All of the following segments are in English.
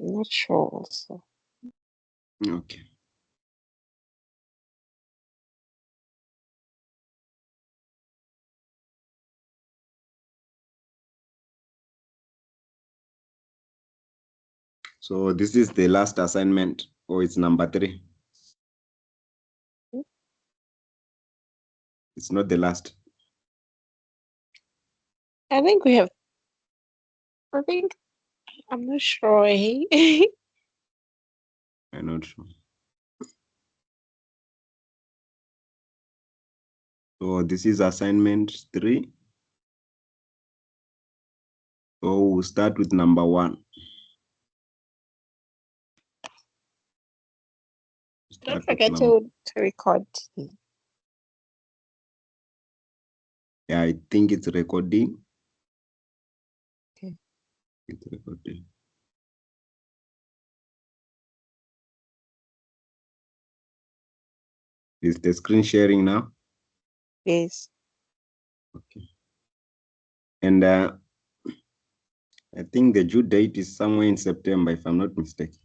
I'm not sure also. Okay. So this is the last assignment, or it's number 3? It's not the last. I think we have, I'm not sure. I'm not sure. So this is assignment 3. So we'll start with number 1. Don't forget to record. Yeah, I think it's recording. Okay. It's recording. Is the screen sharing now? Yes. Okay. And I think the due date is somewhere in September, if I'm not mistaken.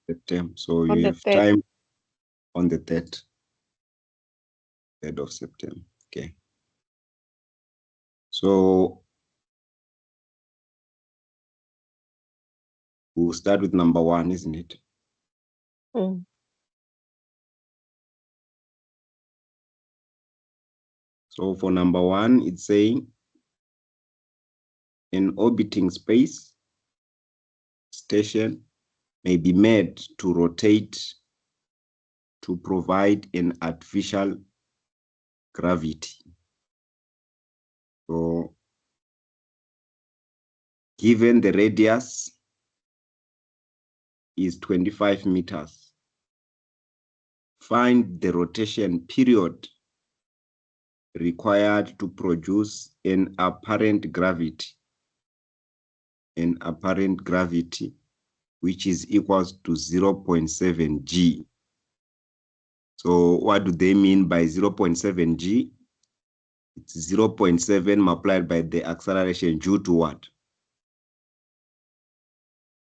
September. So On you the have 3rd. time on the 3rd of September. Okay. So we'll start with number 1, isn't it? So for number 1, it's saying an orbiting space station may be made to rotate to provide an artificial gravity. So given the radius is 25 meters, find the rotation period required to produce an apparent gravity, which is equals to 0.7 G. So what do they mean by 0.7 G? It's 0.7 multiplied by the acceleration due to what?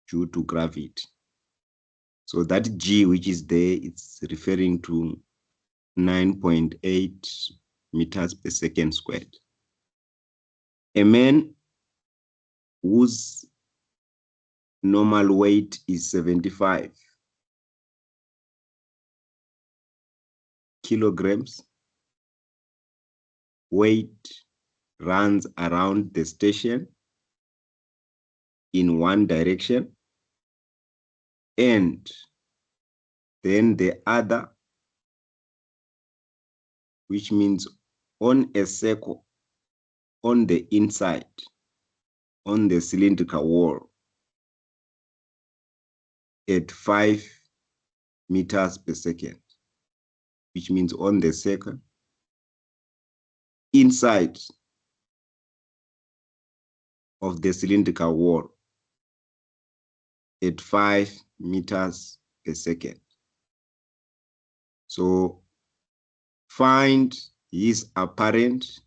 Due to gravity. So that G, which is there, it's referring to 9.8 meters per second squared. A man whose normal weight is 75 kilograms, weight runs around the station in one direction, and then the other, which means on a circle on the inside, on the cylindrical wall at 5 meters per second, which means on the circle inside of the cylindrical wall at 5 meters per second. So find his apparent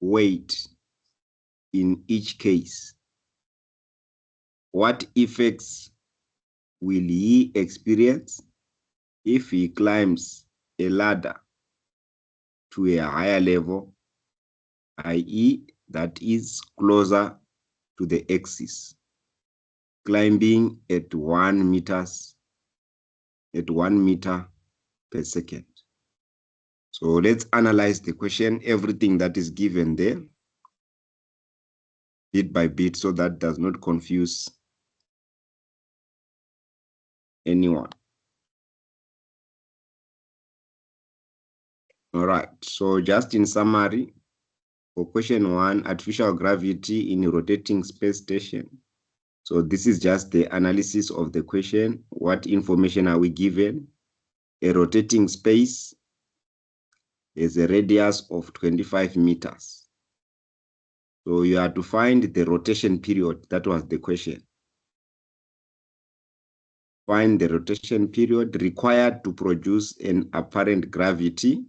weight in each case. What effects will he experience if he climbs a ladder to a higher level, i.e., that is closer to the axis, climbing at 1 meter per second? So let's analyze the question, everything that is given there, bit by bit, so that does not confuse anyone. All right, so just in summary, for question 1, artificial gravity in a rotating space station. So this is just the analysis of the question. What information are we given? A rotating space is a radius of 25 meters. So you have to find the rotation period. That was the question. Find the rotation period required to produce an apparent gravity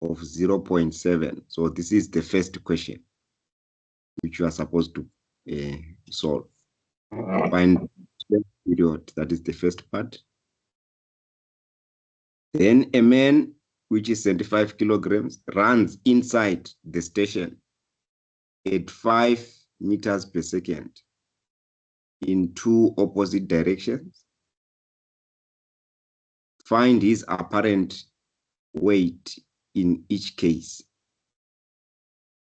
of 0.7. So this is the first question which you are supposed to solve. Find period, that is the first part. Then a man, which is 75 kilograms, runs inside the station at 5 meters per second in 2 opposite directions. Find his apparent weight in each case.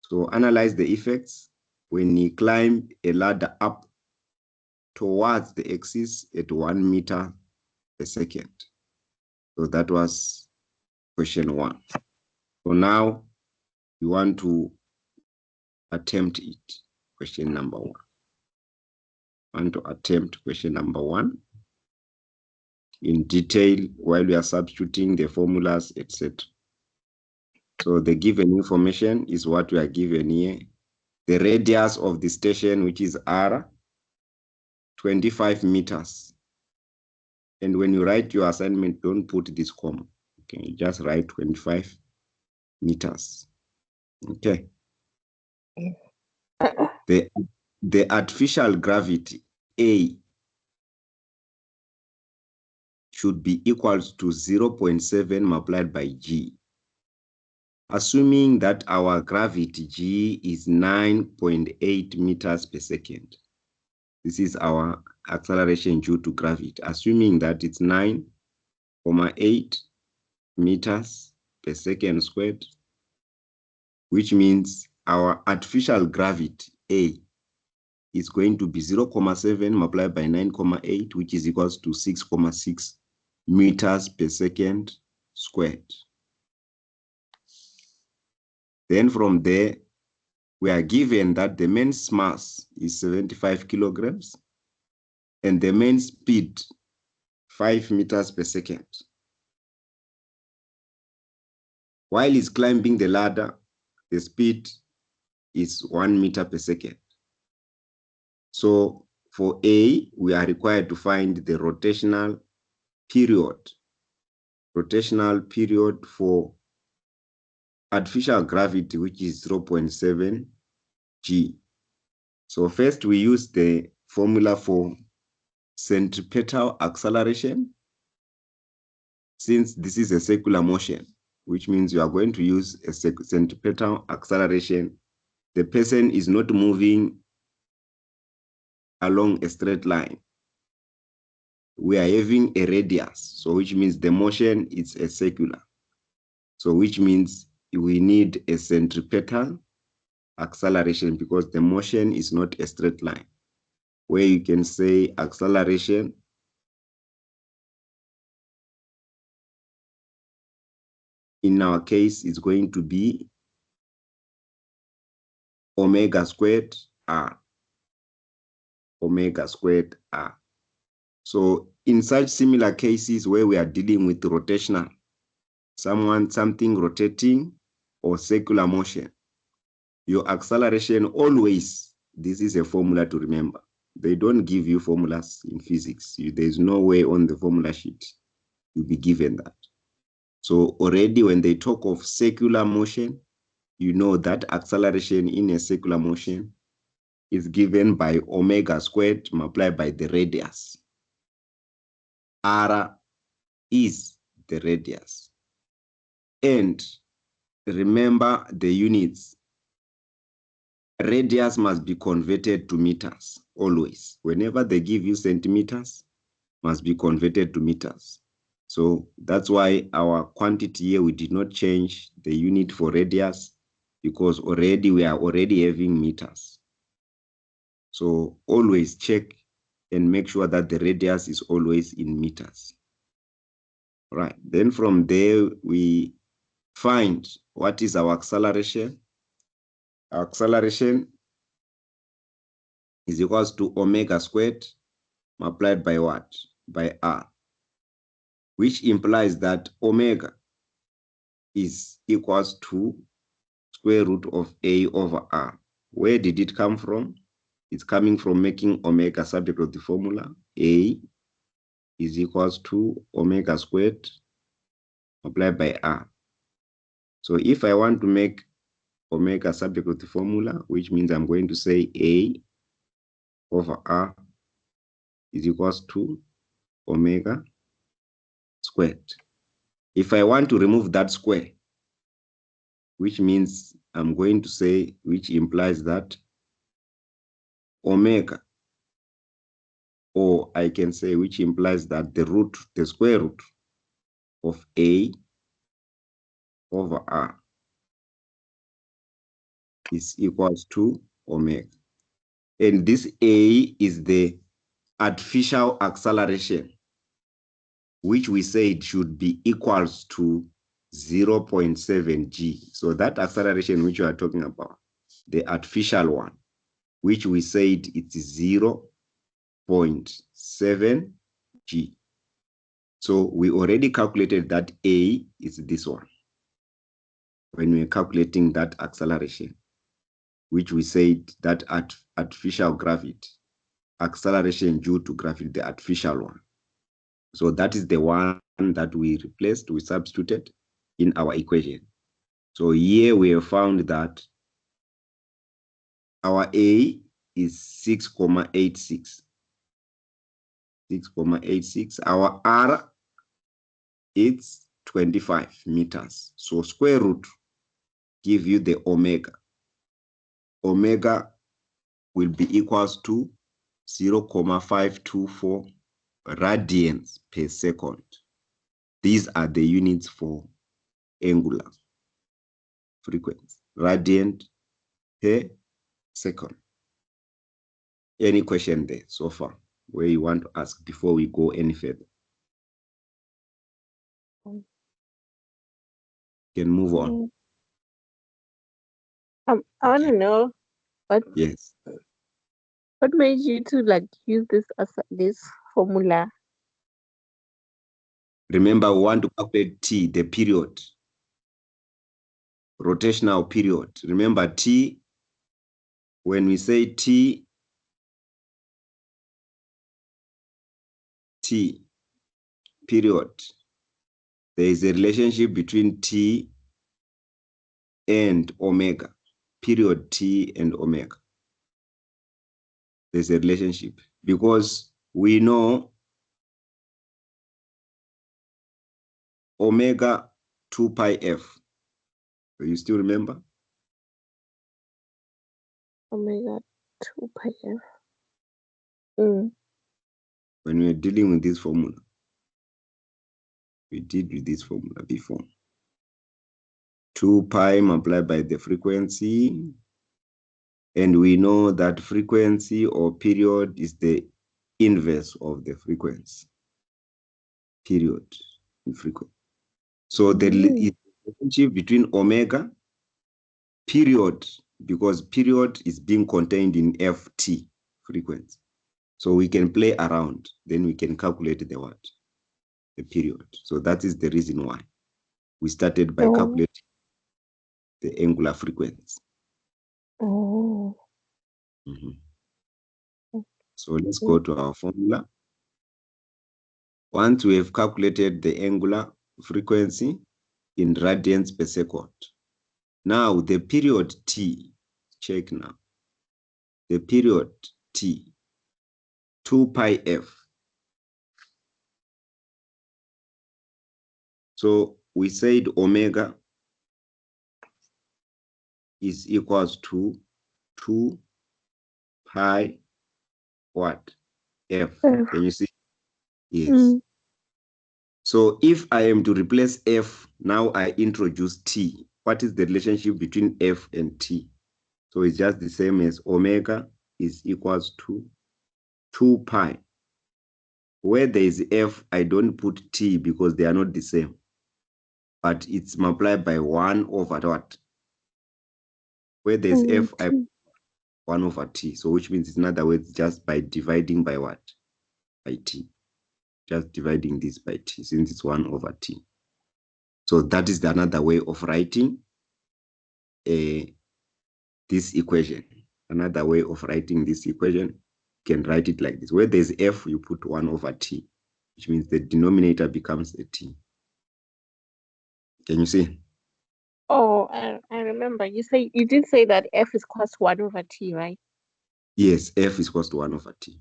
So analyze the effects when he climbed a ladder up towards the axis at 1 meter per second. So that was question 1. So now we want to attempt it. Question number 1. Want to attempt question number 1 in detail while we are substituting the formulas, etc. So the given information is what we are given here. The radius of the station, which is R, 25 meters. And when you write your assignment, don't put this comma. Okay, just write 25 meters. Okay. The artificial gravity, A, should be equal to 0.7 multiplied by G. Assuming that our gravity G is 9.8 meters per second. This is our acceleration due to gravity. Assuming that it's 9.8 meters per second squared, which means our artificial gravity, A, is going to be 0.7 multiplied by 9.8, which is equals to 6.6 meters per second squared. Then from there, we are given that the man's mass is 75 kilograms and the man's speed 5 meters per second. While he's climbing the ladder, the speed is 1 meter per second. So for A, we are required to find the rotational period for artificial gravity, which is 0.7 G. So first we use the formula for centripetal acceleration. Since this is a circular motion, which means you are going to use a centripetal acceleration. The person is not moving along a straight line. We are having a radius, so which means the motion is a circular. So which means we need a centripetal acceleration because the motion is not a straight line, where you can say acceleration in our case is going to be omega squared R. Omega squared R. So in such similar cases where we are dealing with rotational, something rotating or circular motion, your acceleration always, this is a formula to remember. They don't give you formulas in physics. There's no way on the formula sheet you'll be given that. So already when they talk of circular motion, you know that acceleration in a circular motion is given by omega squared multiplied by the radius. R is the radius. And remember the units. Radius must be converted to meters always. Whenever they give you centimeters, must be converted to meters. So that's why our quantity here, we did not change the unit for radius because already we are already having meters. So always check and make sure that the radius is always in meters. Right. Then from there, we find what is our acceleration. Our acceleration is equals to omega squared multiplied by what? By R, which implies that omega is equals to square root of A over R. Where did it come from? It's coming from making omega subject of the formula. A is equals to omega squared multiplied by R. So if I want to make omega subject of the formula, which means I'm going to say A over R is equals to omega squared. If I want to remove that square, which means I'm going to say, which implies that omega, or I can say, which implies that the square root of A over R is equals to omega. And this A is the artificial acceleration, which we said should be equals to 0.7 g. So that acceleration which we are talking about, the artificial one, which we said it's 0.7 g. So we already calculated that A is this one when we're calculating that acceleration, which we said that artificial gravity, acceleration due to gravity, the artificial one. So that is the one that we replaced, we substituted in our equation. So here we have found that our A is 6.86. 6.86. Our R is 25 meters. So square root give you the omega. Omega will be equals to 0.524 radians per second. These are the units for angular frequency, radiant per second. Any question there so far where you want to ask before we go any further? Can move on. I want to know what made you to like use this formula. Remember, we want to calculate T, the period, rotational period. Remember T, when we say T, period, there is a relationship between T and omega, period T and omega. There's a relationship because we know omega 2 pi f. Do you still remember? Omega 2 pi f. When we are dealing with this formula, we did with this formula before. 2 pi multiplied by the frequency. And we know that frequency or period is the inverse of the frequency. Period in frequency. So the relationship between omega, period, because period is being contained in ft, frequency. So we can play around, then we can calculate the what? The period. So that is the reason why we started by calculating the angular frequency. So let's go to our formula. Once we have calculated the angular frequency in radians per second, now the period T, check now, the period T, 2 pi f. So we said omega is equals to 2 pi what? F. Can you see? Yes. So if I am to replace F, now I introduce T. What is the relationship between F and T? So it's just the same as omega is equals to 2 pi. Where there is F, I don't put T because they are not the same. But it's multiplied by 1 over what? Where there is F, I put 1 over T. So which means in other words, just by dividing by what? By T. Just dividing this by T since it's 1 over T. So that is another way of writing this equation. Another way of writing this equation, you can write it like this. Where there's F, you put 1 over T, which means the denominator becomes a T. Can you see? Oh, I remember. You did say that F is equals to 1 over T, right? Yes, F is equals to 1 over T.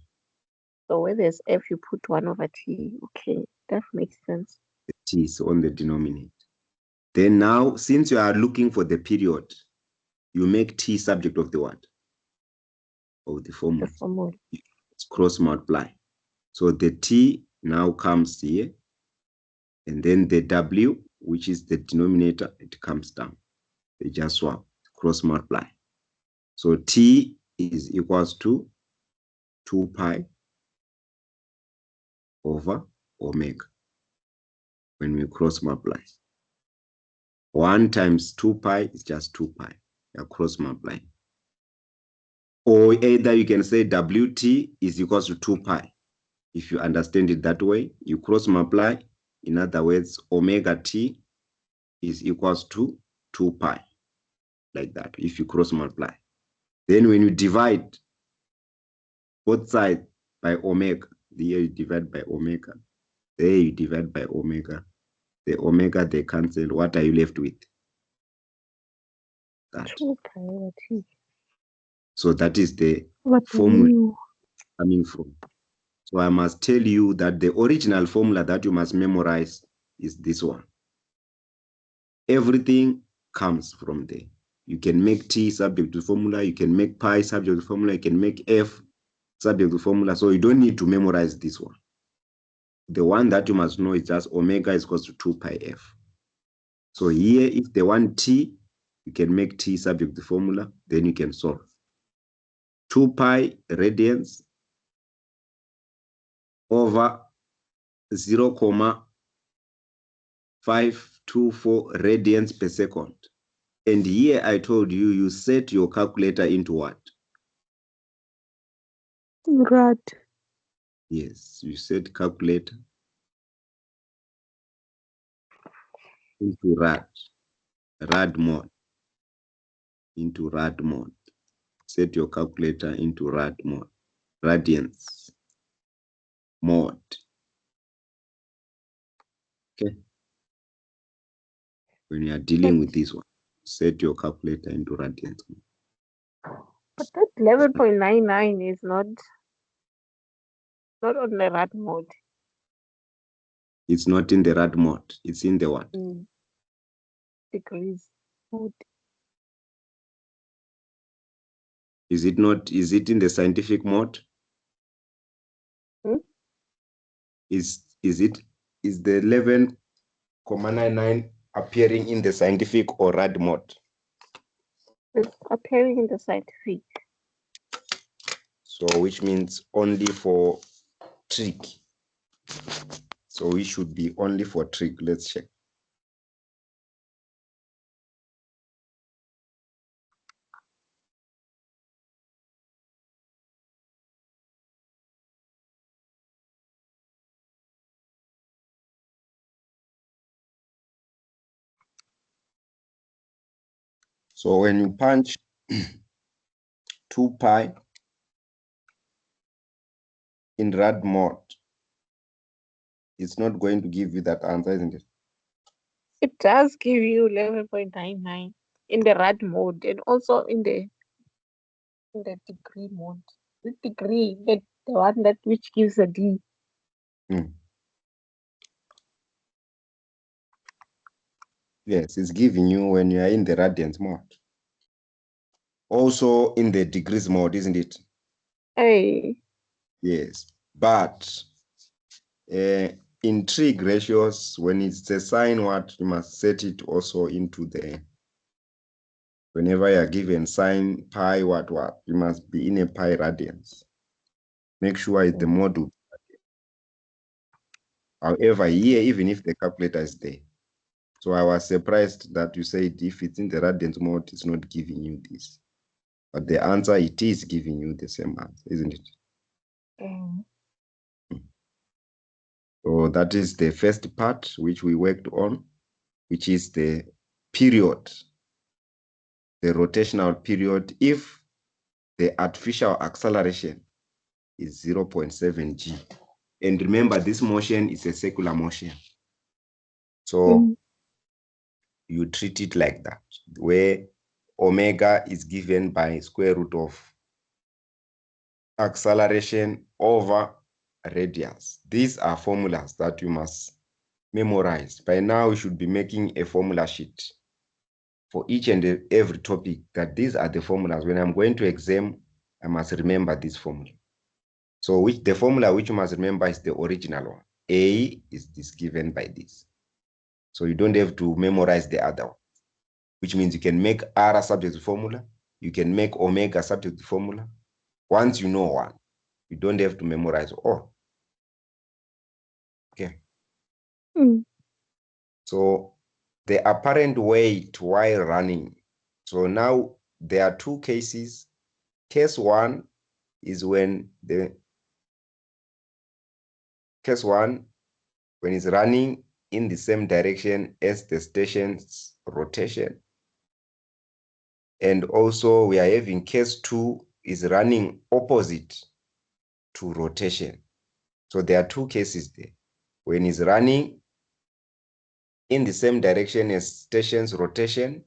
So where there's F, you put 1 over T. Okay, that makes sense. The T is on the denominator. Then now, since you are looking for the period, you make T subject of the what? Of the formula. The formula. It's cross multiply. So the T now comes here, and then the W, which is the denominator, it comes down. They just swap, cross multiply. So T is equals to 2 pi over omega when we cross multiply. 1 times 2 pi is just 2 pi. You're cross multiplying. Or either you can say WT is equals to 2 pi. If you understand it that way, you cross multiply. In other words, omega T is equals to 2 pi. Like that, if you cross multiply. Then when you divide both sides by omega, here you divide by omega, there you divide by omega. The omega, they cancel. What are you left with? That. 2 pi over T. So that is the What formula coming from. So I must tell you that the original formula that you must memorize is this one. Everything comes from there. You can make T subject to formula, you can make pi subject to formula, you can make F subject to formula. So you don't need to memorize this one. The one that you must know is just omega is equals to 2 pi F. So here, if they want T, you can make T subject to formula, then you can solve. 2 pi radians over 0.524 radians per second. And here I told you, you set your calculator into what? Rad. Yes, you set calculator into rad mode, into rad mode. Set your calculator into rad mode, radians mode. Okay. When you are dealing with this one, set your calculator into radians mode. But that 11.99 is not on the rad mode. It's not in the rad mode. It's in the what? Degrees mode. Is it not? Is it in the scientific mode? Is the 11.99 appearing in the scientific or rad mode? It's appearing in the scientific. So which means only for trig. So we should be only for trig. Let's check. So when you punch 2 pi in rad mode, it's not going to give you that answer, isn't it? It does give you 11.99 in the rad mode and also in the degree mode. The degree, the one that which gives a D. Yes, it's giving you when you are in the radians mode. Also in the degrees mode, isn't it? Hey. Yes, but in trig ratios, when it's a sign, what you must set it also into the, whenever you are given sign pi, what, you must be in a pi radians. Make sure it's the module. However, here, even if the calculator is there. So I was surprised that you said if it's in the radians mode, it's not giving you this. But the answer, it is giving you the same answer, isn't it? So that is the first part which we worked on, which is the period, the rotational period, if the artificial acceleration is 0.7 g. And remember, this motion is a circular motion. So you treat it like that, where omega is given by square root of acceleration over radius. These are formulas that you must memorize. By now, you should be making a formula sheet for each and every topic, that these are the formulas. When I'm going to exam, I must remember this formula. So the formula which you must remember is the original one. A is this given by this. So you don't have to memorize the other one, which means you can make R subject to formula. You can make omega subject to formula. Once you know one, you don't have to memorize all. Okay. Mm. So the apparent weight while running. So now there are two cases. Case one is when case one, when it's running in the same direction as the station's rotation. And also we are having case two is running opposite to rotation. So there are two cases there. When it's running in the same direction as station's rotation,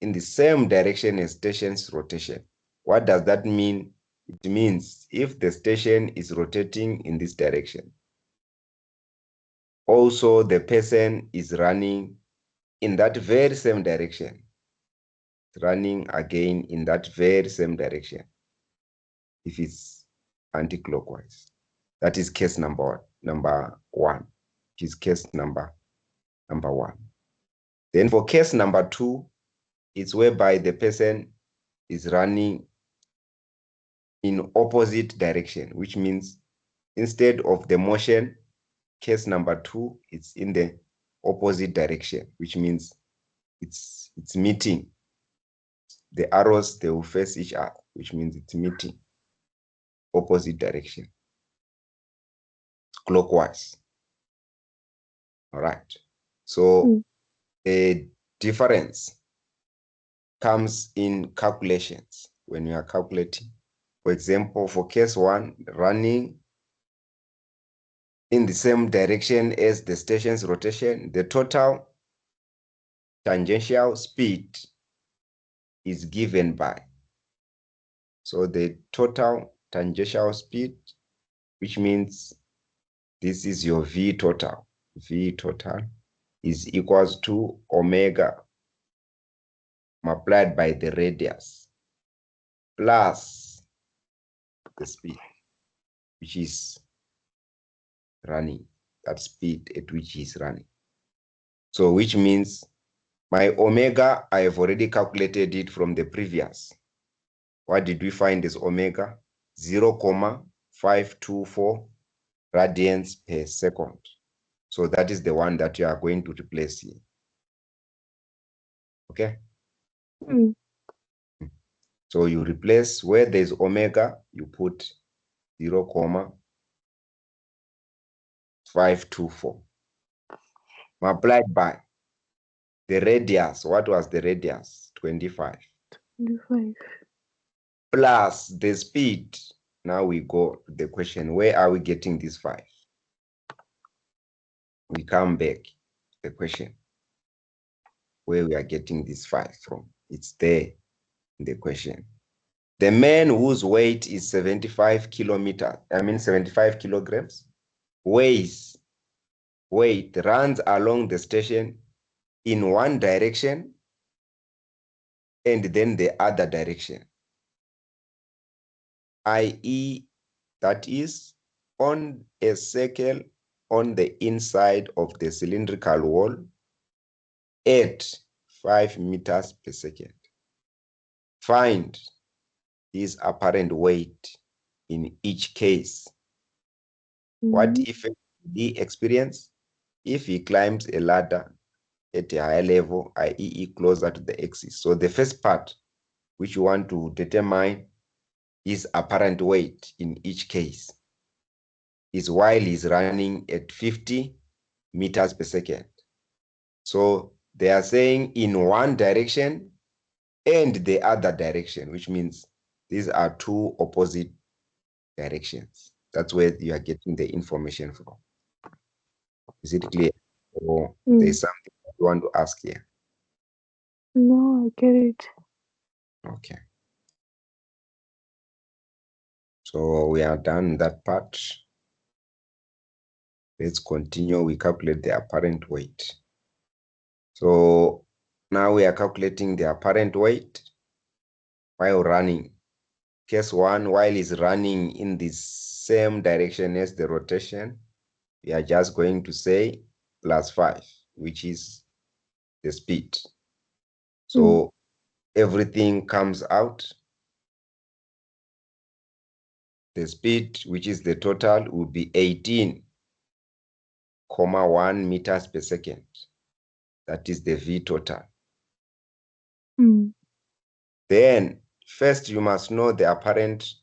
in the same direction as station's rotation. What does that mean? It means if the station is rotating in this direction, also the person is running in that very same direction, running again in that very same direction, if it's anti-clockwise. That is case number one, which is case number one. Then for case number two, it's whereby the person is running in opposite direction, which means instead of the motion, case number two, it's in the opposite direction, which means it's meeting. The arrows, they will face each other, which means it's meeting opposite direction, clockwise. All right. So the difference comes in calculations when you are calculating. For example, for case one, running in the same direction as the station's rotation, the total tangential speed is given by. So the total tangential speed, which means this is your V total. V total is equals to omega multiplied by the radius plus the speed, which is running, that speed at which he's running. So which means my omega, I have already calculated it from the previous. What did we find as omega? 0,524 radians per second. So that is the one that you are going to replace here. Okay? Mm. So you replace where there's omega, you put 0,524 multiplied by the radius. What was the radius? 25. 25. Plus the speed. Now we go to the question, where are we getting this 5? We come back to the question, where we are getting this 5 from. It's there in the question. The man whose weight is 75 kilograms, runs along the station in one direction and then the other direction, i.e., that is on a circle on the inside of the cylindrical wall at 5 meters per second. Find his apparent weight in each case. What effect will he experience if he climbs a ladder at a higher level, i.e. closer to the axis? So the first part, which you want to determine his apparent weight in each case, is while he's running at 50 meters per second. So they are saying in one direction and the other direction, which means these are two opposite directions. That's where you are getting the information from. Is it clear? Or there's something you want to ask here? No, I get it. Okay. So we are done that part. Let's continue. We calculate the apparent weight. So now we are calculating the apparent weight while running. Case 1, while it's running in the same direction as the rotation, we are just going to say +5, which is the speed. So everything comes out. The speed, which is the total, will be 18,1 meters per second. That is the V total. Then first you must know the apparent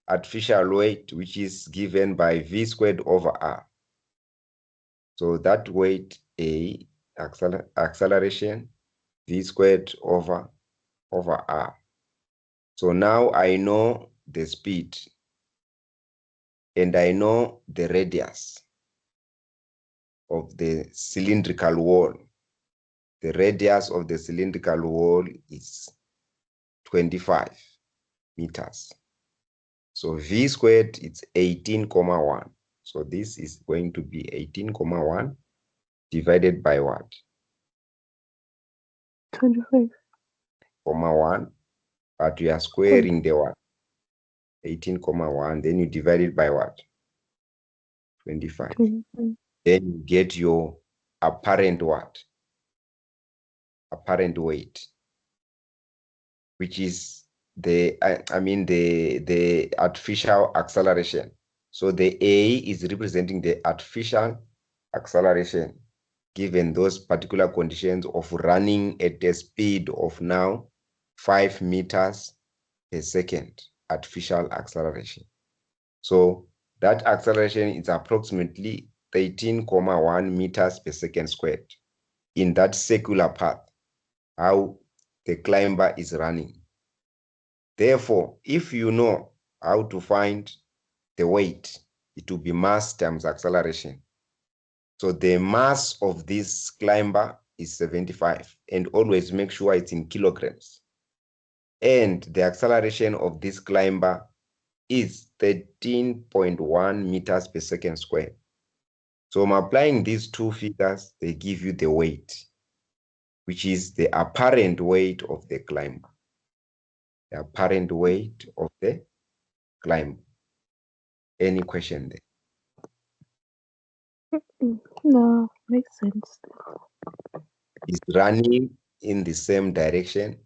artificial weight, which is given by V squared over R. So that weight A, acceleration, V squared over R. So now I know the speed and I know the radius of the cylindrical wall. The radius of the cylindrical wall is 25 meters. So V squared is 18,1. So this is going to be 18,1 divided by what? 25,1, but you are squaring the what? 18,1, then you divide it by what? 25. Then you get your apparent what? Apparent weight, which is the artificial acceleration. So the A is representing the artificial acceleration given those particular conditions of running at a speed of now 5 meters per second, artificial acceleration. So that acceleration is approximately 13,1 meters per second squared in that circular path, how the climber is running. Therefore, if you know how to find the weight, it will be mass times acceleration. So the mass of this climber is 75, and always make sure it's in kilograms. And the acceleration of this climber is 13.1 meters per second squared. So multiplying these two figures, they give you the weight, which is the apparent weight of the climber. The apparent weight of the climber. Any question there? No, makes sense. It's running in the same direction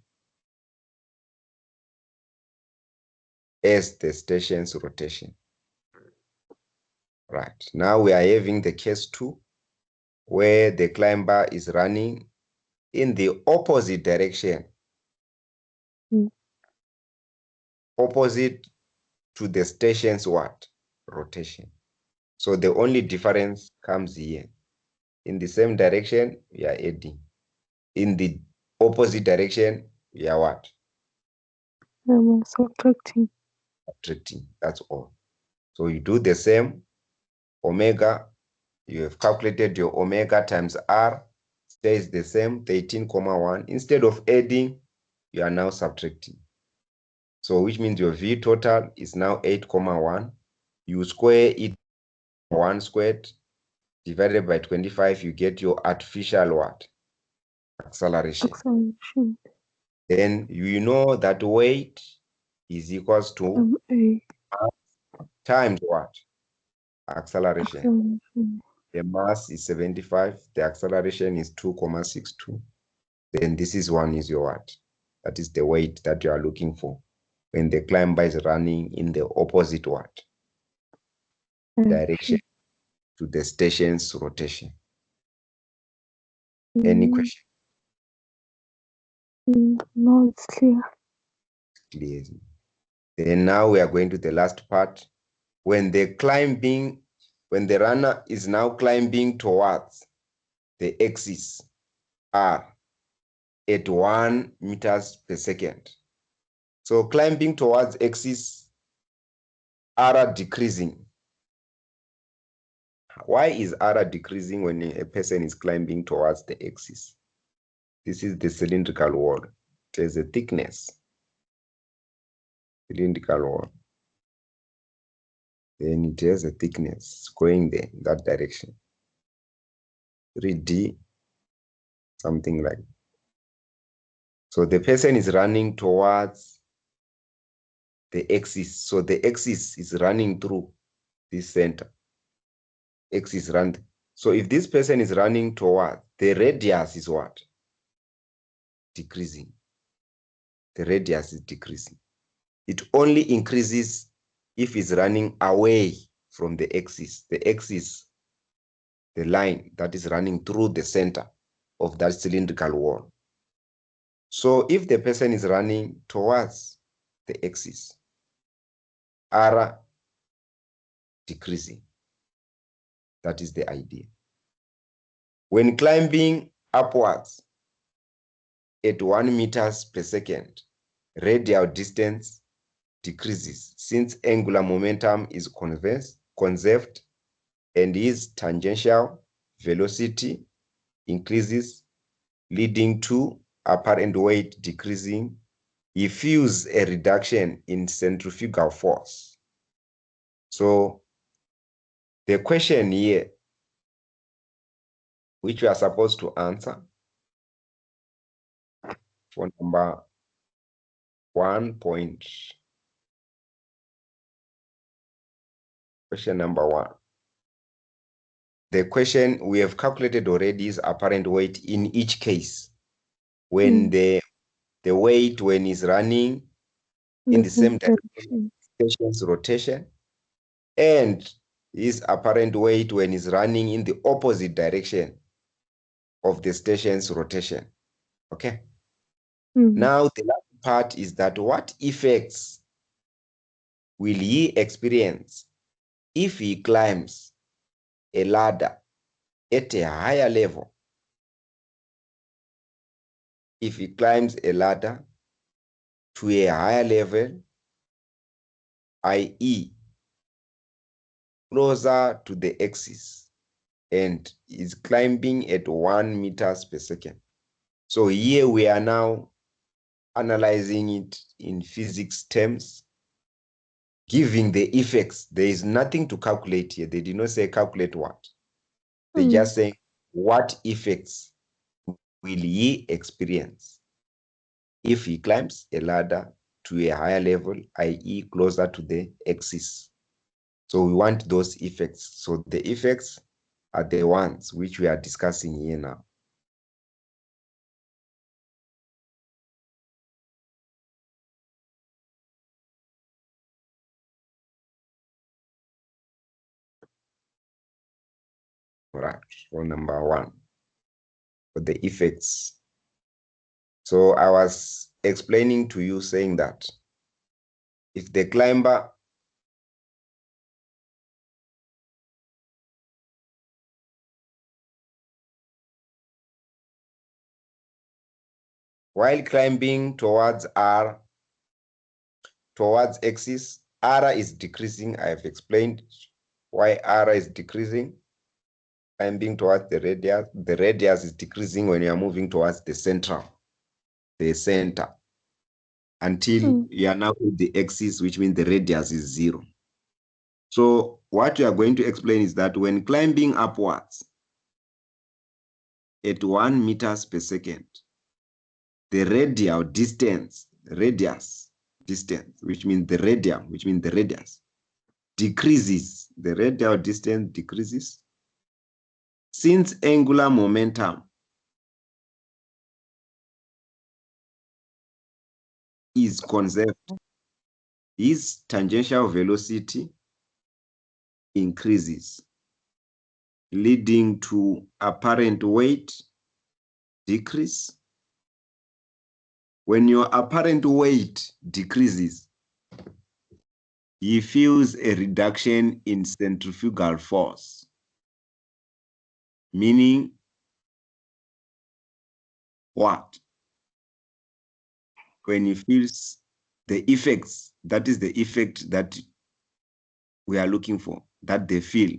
as the station's rotation. Right, now we are having the case 2, where the climber is running in the opposite direction, opposite to the station's what? Rotation. So the only difference comes here. In the same direction, we are adding. In the opposite direction, we are what? Subtracting. Subtracting, that's all. So you do the same, omega, you have calculated your omega times R, stays the same, 13,1. Instead of adding, you are now subtracting. So which means your V total is now 8,1. You square it, 1 squared, divided by 25, you get your artificial what? Acceleration. Then you know that weight is equals to times what? Acceleration. The mass is 75, the acceleration is 2,62. Then this is one is your what? That is the weight that you are looking for when the climber is running in the opposite what? Direction to the station's rotation. Any question? No, it's clear. Clear. Then now we are going to the last part. When the runner is now climbing towards the axis R at 1 meters per second. So climbing towards axis R decreasing. Why is R decreasing when a person is climbing towards the axis? This is the cylindrical wall. There's a thickness. Cylindrical wall. then it has a thickness going there in that direction. 3D, something like. So the person is running towards the axis. So the axis is running through this center. Axis run. So if this person is running toward, the radius is what? Decreasing. The radius is decreasing. It only increases if it's running away from the axis. The axis, the line that is running through the center of that cylindrical wall. So if the person is running towards the axis, R decreasing. That is the idea. When climbing upwards at 1 meters per second, radial distance decreases since angular momentum is conserved and his tangential velocity increases, leading to apparent weight decreasing. He feels a reduction in centrifugal force. So the question here, which we are supposed to answer for number 1 point, question number 1. The question we have calculated already is apparent weight in each case. When the weight when is running in the same direction. station's rotation, and his apparent weight when is running in the opposite direction of the station's rotation. Okay. Now the last part is that what effects will he experience if he climbs a ladder at a higher level? If he climbs a ladder to a higher level, i.e. closer to the axis, and is climbing at 1 meters per second. So here we are now analyzing it in physics terms, giving the effects. There is nothing to calculate here. They did not say calculate what. They just say what effects will he experience if he climbs a ladder to a higher level, i.e. closer to the axis. So we want those effects. So the effects are the ones which we are discussing here now. All right, so number 1, for the effects. So I was explaining to you saying that if the climber while climbing towards towards axis, R is decreasing. I have explained why R is decreasing. Climbing towards the radius is decreasing when you are moving towards the center, until you are now with the axis, which means the radius is 0. So what you are going to explain is that when climbing upwards at 1 meters per second, the radius distance, which means the radius, decreases. The radial distance decreases since angular momentum is conserved. His tangential velocity increases, leading to apparent weight decrease. When your apparent weight decreases, he feels a reduction in centrifugal force, meaning what? When he feels the effects, that is the effect that we are looking for, that they feel,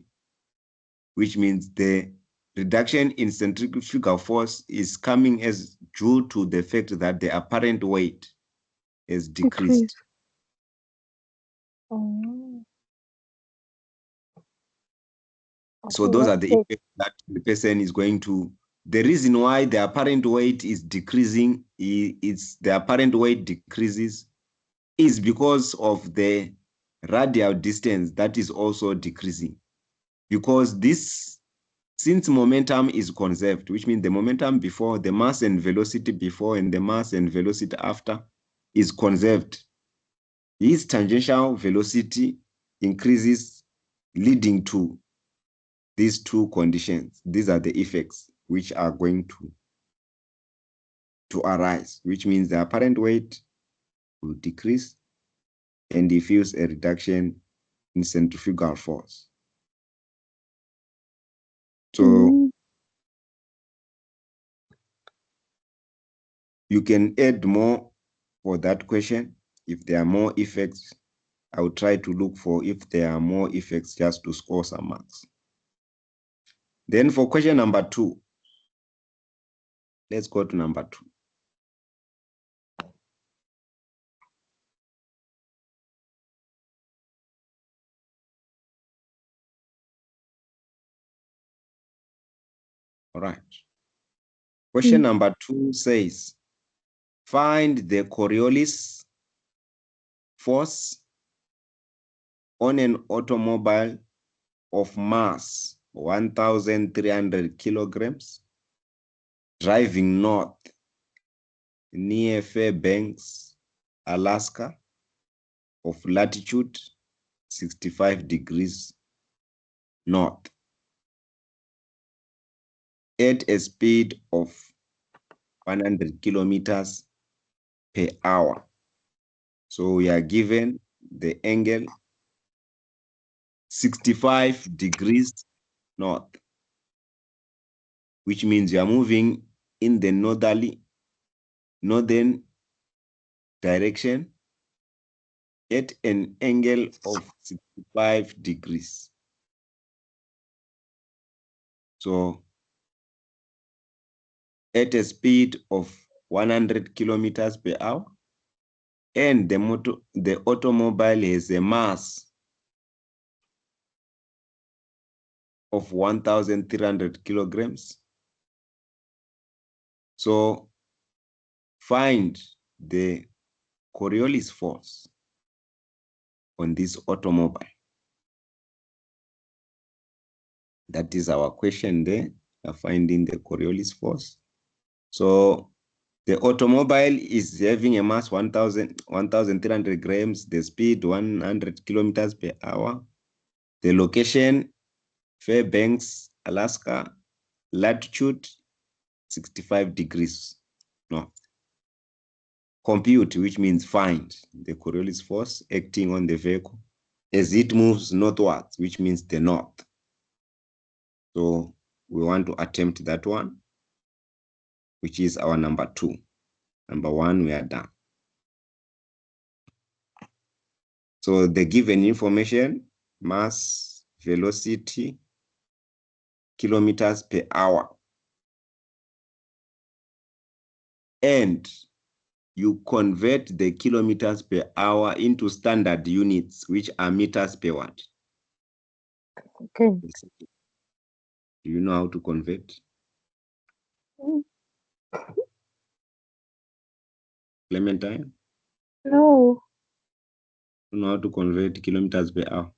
which means the reduction in centrifugal force is coming as due to the fact that the apparent weight is decreased. Oh. So Okay, those are that's the it. effects that the person is going to. The reason why the apparent weight is decreasing, it's the apparent weight decreases is because of the radial distance that is also decreasing. Because this, since momentum is conserved, which means the momentum before, the mass and velocity before, and the mass and velocity after is conserved, his tangential velocity increases, leading to these two conditions. These are the effects which are going to arise, which means the apparent weight will decrease and he feels a reduction in centrifugal force. So Mm, you can add more for that question. If there are more effects, I will try to look for if there are more effects just to score some marks. Then for question number 2, let's go to number 2. All right. Question mm, number 2 says, find the Coriolis force on an automobile of mass 1,300 kilograms driving north near Fairbanks, Alaska, of latitude 65 degrees north at a speed of 100 kilometers per hour. So we are given the angle 65 degrees north, which means you are moving in the northern direction at an angle of 65 degrees. So at a speed of 100 kilometers per hour, and the automobile has a mass of 1,300 kilograms. So find the Coriolis force on this automobile. That is our question there, finding the Coriolis force. So the automobile is having a mass 1,300 grams, the speed 100 kilometers per hour. The location, Fairbanks, Alaska, latitude 65 degrees north. Compute, which means find the Coriolis force acting on the vehicle as it moves northwards, which means the north. So we want to attempt that one, which is our number 2. Number 1, we are done. So the given information, mass, velocity, kilometers per hour. And you convert the kilometers per hour into standard units, which are meters per watt. okay. Do you know how to convert? Mm, Clementine? no. You know how to convert kilometers per hour?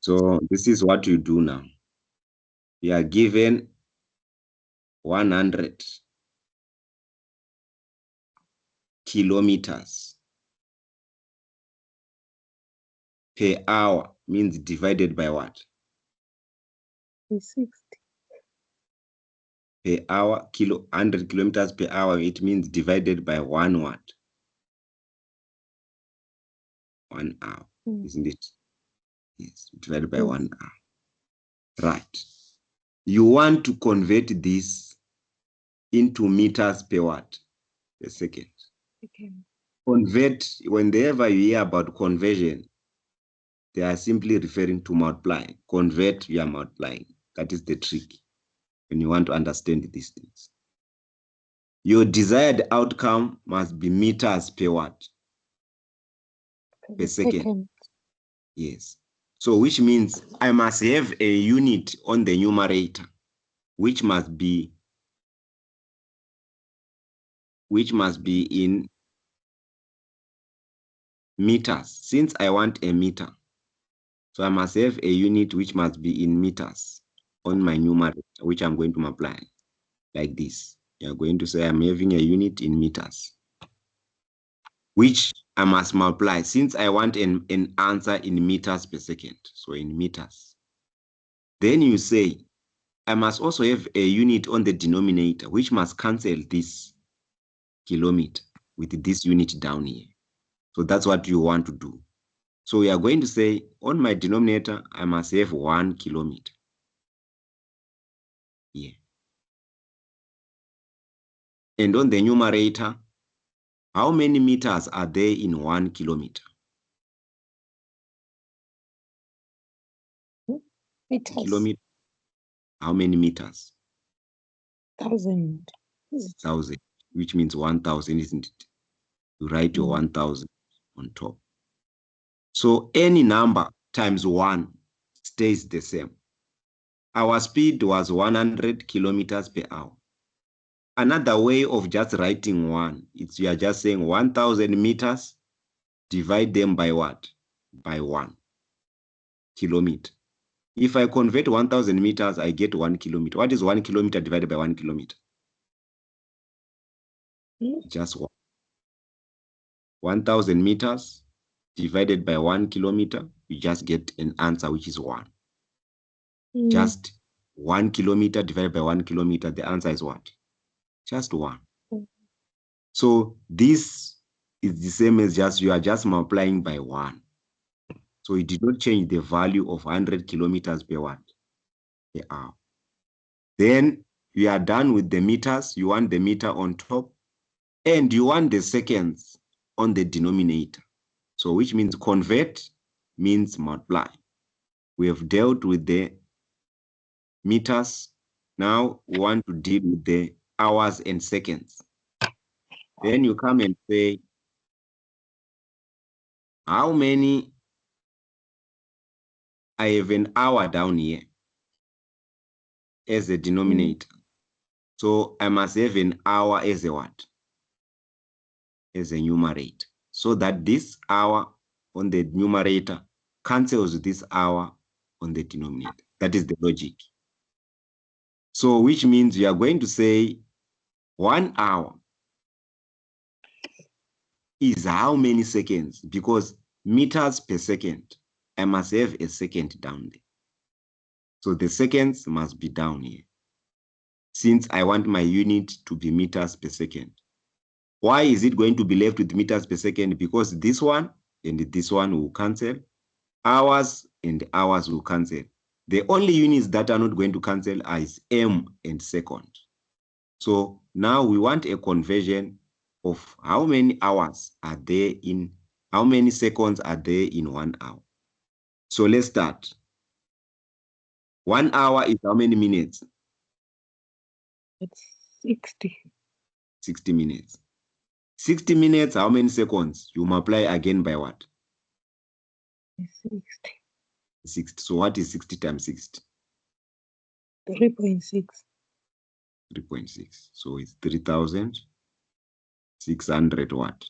So this is what you do now. You are given 100 kilometers per hour, means divided by what? It's 60. Per hour, 100 kilometers per hour, it means divided by 1 watt. 1 hour, Mm, isn't it? Yes, divided by yes. 1 hour. Right. You want to convert this into meters per watt per second. Okay. Convert, whenever you hear about conversion, they are simply referring to multiplying. Convert, you are multiplying. That is the trick when you want to understand these things. Your desired outcome must be meters per watt Per per second. second. Yes. So which means I must have a unit on the numerator, which must be in meters, since I want a meter. So I must have a unit which must be in meters on my numerator, which I'm going to multiply like this. You're going to say I'm having a unit in meters, which I must multiply since I want an answer in meters per second. So in meters. Then you say, I must also have a unit on the denominator, which must cancel this kilometer with this unit down here. So that's what you want to do. So we are going to say, on my denominator, I must have 1 kilometer. Here. And on the numerator, how many meters are there in 1 kilometer? Meters. Kilometer. How many meters? 1,000. 1,000, which means 1,000, isn't it? You write your 1,000 on top. So any number times 1 stays the same. Our speed was 100 kilometers per hour. Another way of just writing 1, it's you are just saying 1,000 meters, divide them by what? By 1 kilometer. If I convert 1,000 meters, I get 1 kilometer. What is 1 kilometer divided by 1 kilometer? Just 1. 1,000 meters divided by 1 kilometer, you just get an answer which is 1. Just 1 kilometer divided by 1 kilometer, the answer is what? Just 1. So this is the same as just you are just multiplying by 1. So it did not change the value of 100 kilometers per what? Per hour. Then you are done with the meters. You want the meter on top, and you want the seconds on the denominator. So which means convert means multiply. We have dealt with the meters. Now we want to deal with the hours and seconds. Then you come and say, how many? I have an hour down here as a denominator. So I must have an hour as a what? As a numerator. So that this hour on the numerator cancels this hour on the denominator. That is the logic. So which means you are going to say 1 hour is how many seconds? Because meters per second, I must have a second down there. So the seconds must be down here, since I want my unit to be meters per second. Why is it going to be left with meters per second? Because this one and this one will cancel. Hours and hours will cancel. The only units that are not going to cancel are m and second. So now we want a conversion of how many hours are there in, how many seconds are there in 1 hour. So let's start. 1 hour is how many minutes? It's 60. 60 minutes. 60 minutes, how many seconds? You multiply again by what? 60. 60. So what is 60 times 60? 3.6. 3.6. So it's 3,600 what?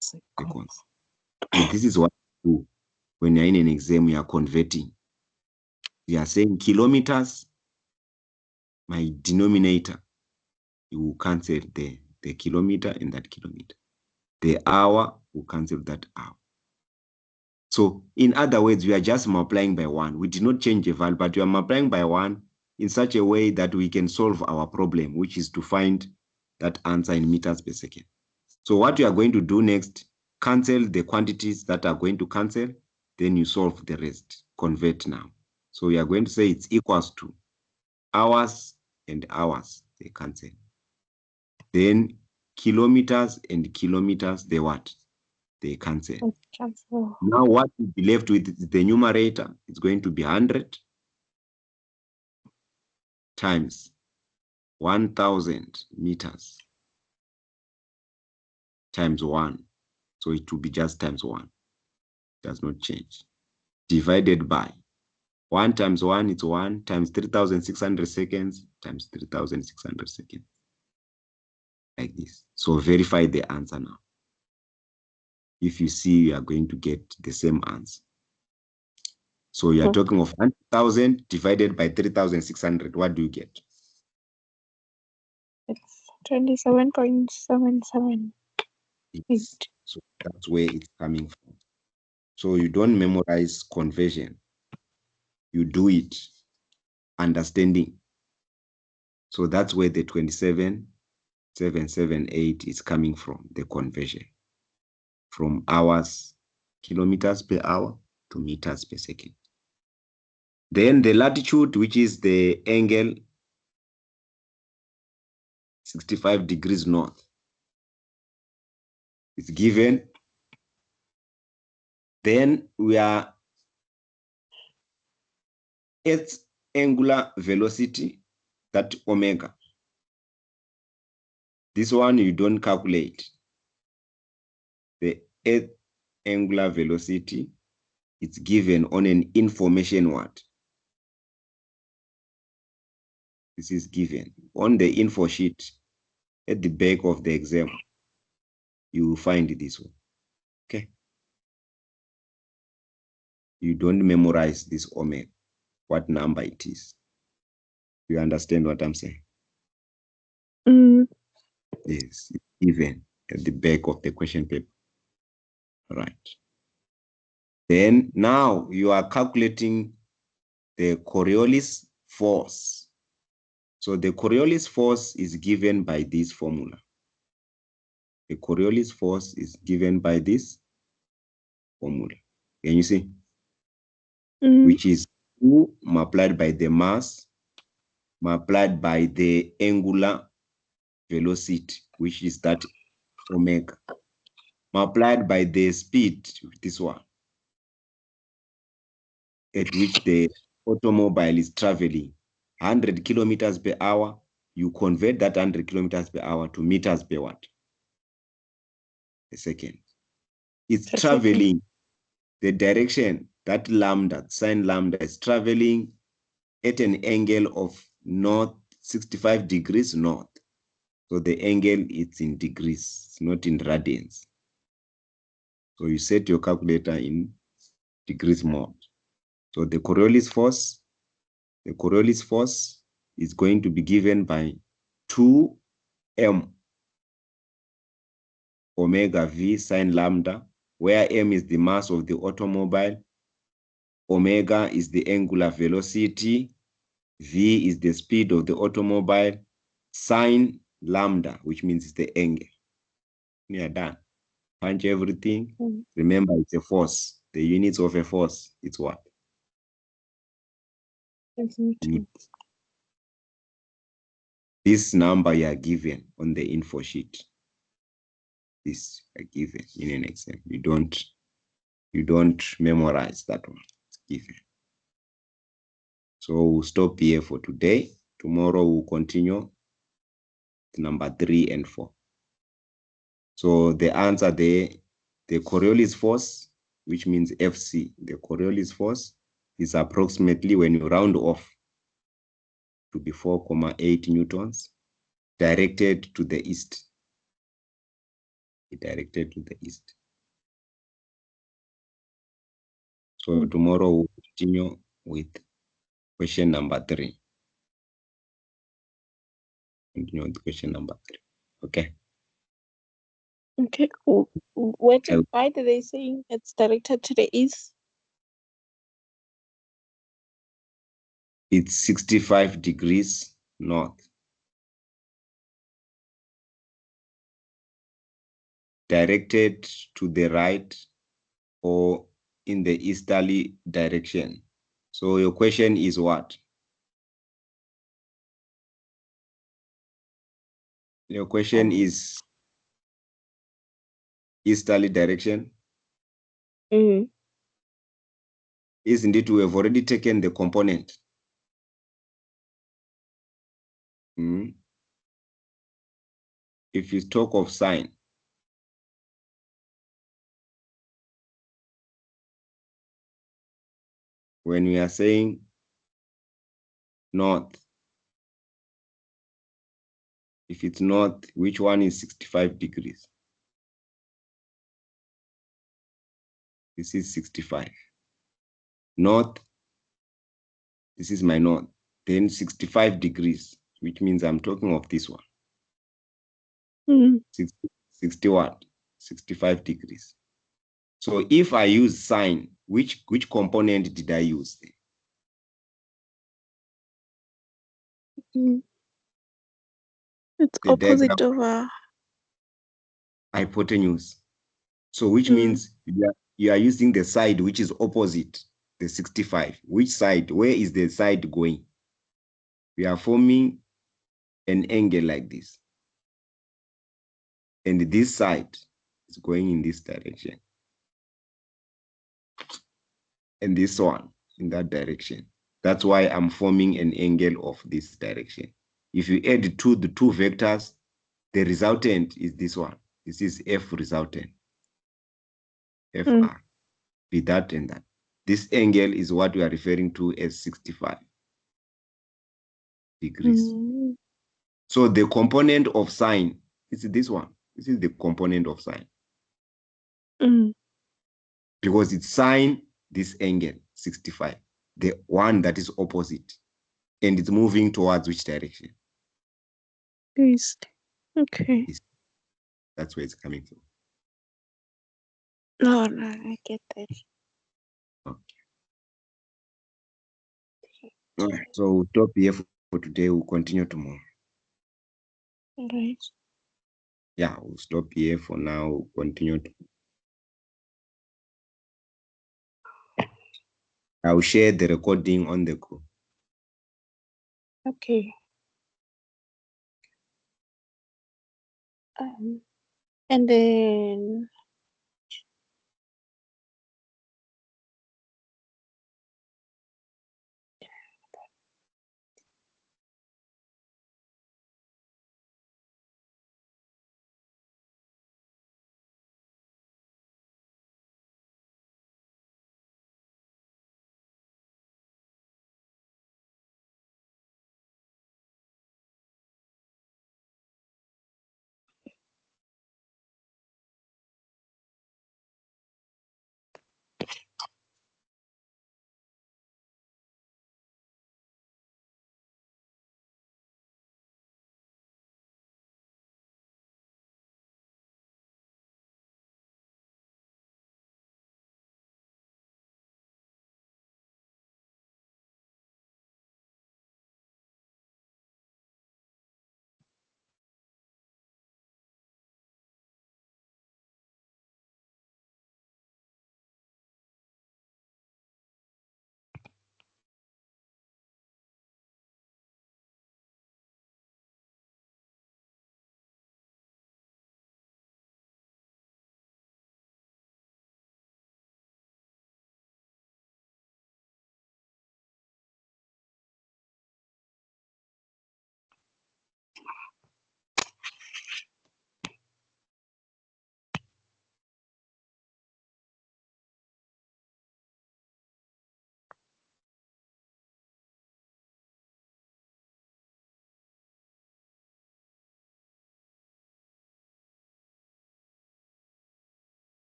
Seconds. So this is what you do when you're in an exam, you are converting. You are saying kilometers, my denominator, you will cancel the kilometer and that kilometer. The hour will cancel that hour. So in other words, we are just multiplying by 1. We did not change the value, but we are multiplying by 1 in such a way that we can solve our problem, which is to find that answer in meters per second. So what you are going to do next, cancel the quantities that are going to cancel, then you solve the rest, convert now. So we are going to say it's equals to hours and hours, they cancel. Then kilometers and kilometers, they what? They cancel. Now what will be left with is the numerator. It's going to be 100 times 1,000 meters times 1. So it will be just times 1. It does not change. divided by 1 times 1, it's 1 times 3,600 seconds times 3,600 seconds. Like this. So verify the answer now. If you see, you are going to get the same answer. So you are talking of 1,000 divided by 3,600. What do you get? It's 27.77. So that's where it's coming from. So you don't memorize conversion. You do it understanding. So that's where the 27,778 is coming from, the conversion. From hours, kilometers per hour to meters per second. Then the latitude, which is the angle 65 degrees north, is given. Then we are at angular velocity, that omega. This one you don't calculate. The earth angular velocity, it's given on an information word. This is given on the info sheet at the back of the exam. You will find this one. Okay. You don't memorize this omega, what number it is. You understand what I'm saying? Yes, it's given at the back of the question paper. Right. Then now you are calculating the Coriolis force. So the Coriolis force is given by this formula. The Coriolis force is given by this formula. Can you see? Which is 2 multiplied by the mass multiplied by the angular velocity, which is that omega, multiplied by the speed, this one, at which the automobile is traveling 100 kilometers per hour. You convert that 100 kilometers per hour to meters per what? A second. It's traveling the direction, that lambda, sine lambda, is traveling at an angle of north, 65 degrees north. So the angle is in degrees, not in radians. So you set your calculator in degrees mode. So the Coriolis force is going to be given by 2m omega v sine lambda, where m is the mass of the automobile, omega is the angular velocity, v is the speed of the automobile, sine lambda, which means it's the angle. We are done. Punch everything. Remember, it's a force. The units of a force, it's what? This number you are given on the info sheet. This are given in an exam. You don't memorize that one. It's given. So we'll stop here for today. Tomorrow we'll continue to number 3 and 4. So the answer there, the Coriolis force, which means FC, the Coriolis force is approximately, when you round off, to be 4.8 newtons, directed to the east. Directed to the east. So tomorrow we'll continue with question number 3. Continue with question number 3. Okay. Okay. Why did they say it's directed to the east? It's 65 degrees north. Directed to the right or in the easterly direction. So your question is what? Your question is easterly direction? Isn't it? We have already taken the component. If you talk of sine, when we are saying north, if it's north, which one is 65 degrees? This is 65. North, this is my north. Then 65 degrees, which means I'm talking of this one. 60 what? 65 degrees. So if I use sine, which component did I use? It's The diagram opposite of hypotenuse. So which means you are using the side which is opposite the 65. Which side? Where is the side going? We are forming an angle like this. And this side is going in this direction. And this one in that direction. That's why I'm forming an angle of this direction. If you add the two vectors, the resultant is this one. This is F resultant. FR. Be that and that. This angle is what we are referring to as 65 degrees. So the component of sine is this one. This is the component of sine. Because it's sine this angle, 65. The one that is opposite. And it's moving towards which direction? East. Okay. East. That's where it's coming from. No, I get that. Okay. All right. So we'll stop here for today. We'll continue tomorrow. All right. Yeah, we'll stop here for now. We'll continue. I'll share the recording on the group. Okay. And then